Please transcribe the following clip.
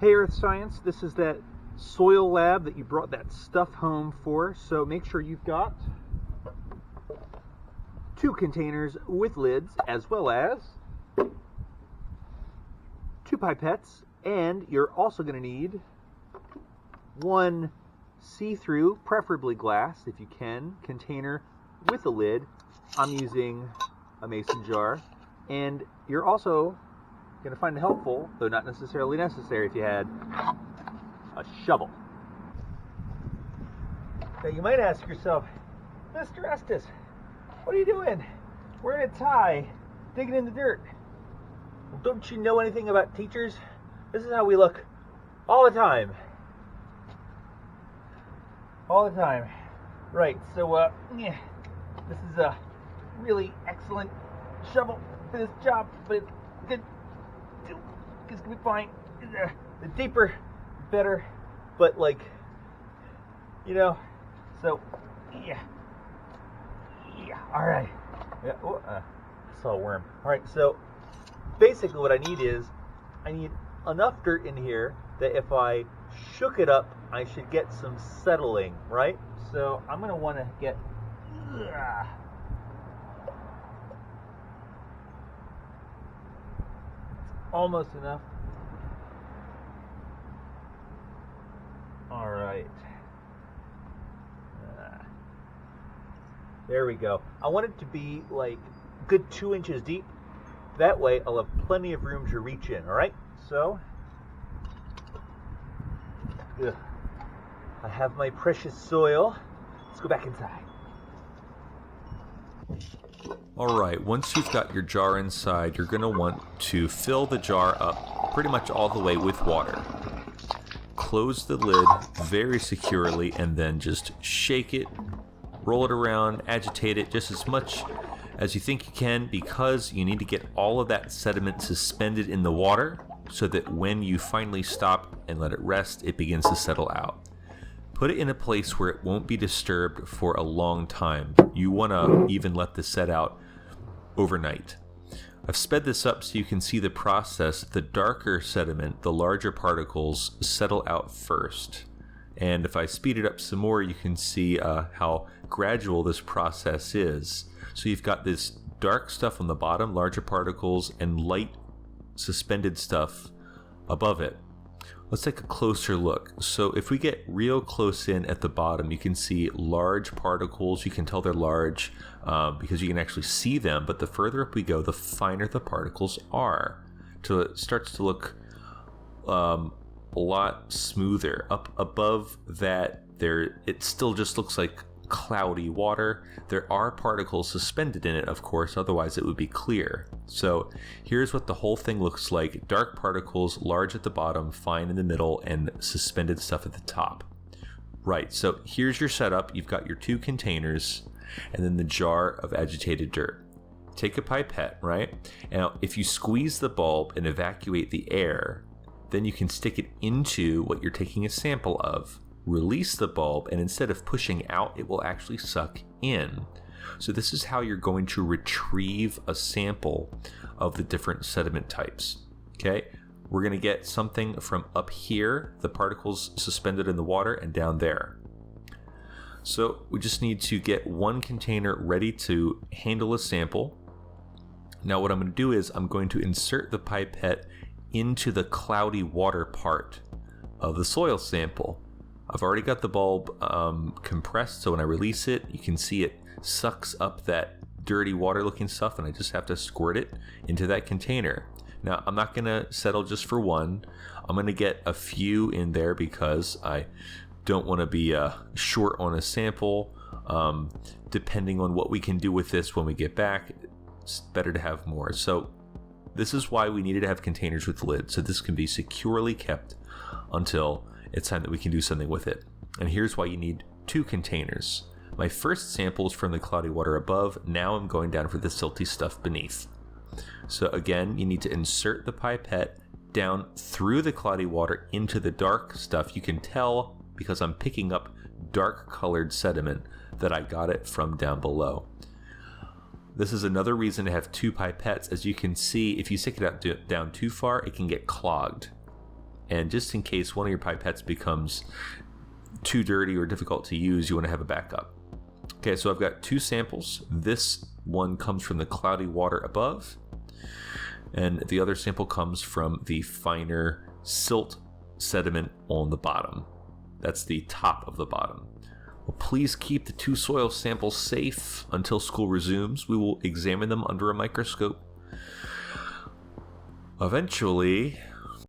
Hey Earth Science, this is that soil lab that you brought that stuff home for, so make sure you've got 2 containers with lids, as well as 2 pipettes, and you're also going to need 1 see-through, preferably glass if you can, container with a lid. I'm using a mason jar, and you're also going to find it helpful, though not necessarily necessary, if you had a shovel. Now you might ask yourself, Mr. Estes, what are you doing? Wearing a tie, digging in the dirt. Well, don't you know anything about teachers? This is how we look all the time. All the time. Right, so this is a really excellent shovel for this job, but it's good. It's gonna be fine. The deeper, better. But like, so yeah. All right. Yeah. I saw a worm. All right. So basically, what I need is enough dirt in here that if I shook it up, I should get some settling, right? So I'm gonna want to get. Almost enough. All right. There we go. I want it to be like good 2 inches deep. That way I'll have plenty of room to reach in, all right? So, I have my precious soil. Let's go back inside. Alright, once you've got your jar inside, you're going to want to fill the jar up pretty much all the way with water. Close the lid very securely and then just shake it, roll it around, agitate it just as much as you think you can, because you need to get all of that sediment suspended in the water so that when you finally stop and let it rest, it begins to settle out. Put it in a place where it won't be disturbed for a long time. You want to even let this set out overnight. I've sped this up so you can see the process. The darker sediment, the larger particles, settle out first. And if I speed it up some more, you can see how gradual this process is. So you've got this dark stuff on the bottom, larger particles, and light suspended stuff above it. Let's take a closer look. So if we get real close in at the bottom, you can see large particles. You can tell they're large because you can actually see them, but the further up we go, the finer the particles are. So it starts to look a lot smoother. Up above that, it still just looks like cloudy water. There are particles suspended in it, of course, otherwise it would be clear. So here's what the whole thing looks like. Dark particles, large at the bottom, fine in the middle, and suspended stuff at the top. Right, so here's your setup. You've got your 2 containers and then the jar of agitated dirt. Take a pipette, right? Now, if you squeeze the bulb and evacuate the air, then you can stick it into what you're taking a sample of. Release the bulb, and instead of pushing out, it will actually suck in. So this is how you're going to retrieve a sample of the different sediment types. Okay, we're going to get something from up here, the particles suspended in the water, and down there. So we just need to get 1 container ready to handle a sample. Now what I'm going to do is I'm going to insert the pipette into the cloudy water part of the soil sample. I've already got the bulb compressed, so when I release it, you can see it sucks up that dirty water looking stuff, and I just have to squirt it into that container. Now, I'm not going to settle just for 1. I'm going to get a few in there because I don't want to be short on a sample. Depending on what we can do with this when we get back, it's better to have more. So this is why we needed to have containers with lids, so this can be securely kept until it's time that we can do something with it. And here's why you need 2 containers. My first sample is from the cloudy water above. Now I'm going down for the silty stuff beneath. So again, you need to insert the pipette down through the cloudy water into the dark stuff. You can tell because I'm picking up dark colored sediment that I got it from down below. This is another reason to have 2 pipettes. As you can see, if you stick it out down too far, it can get clogged. And just in case one of your pipettes becomes too dirty or difficult to use, you want to have a backup. Okay, so I've got 2 samples. This one comes from the cloudy water above, and the other sample comes from the finer silt sediment on the bottom. That's the top of the bottom. Well, please keep the 2 soil samples safe until school resumes. We will examine them under a microscope. Eventually,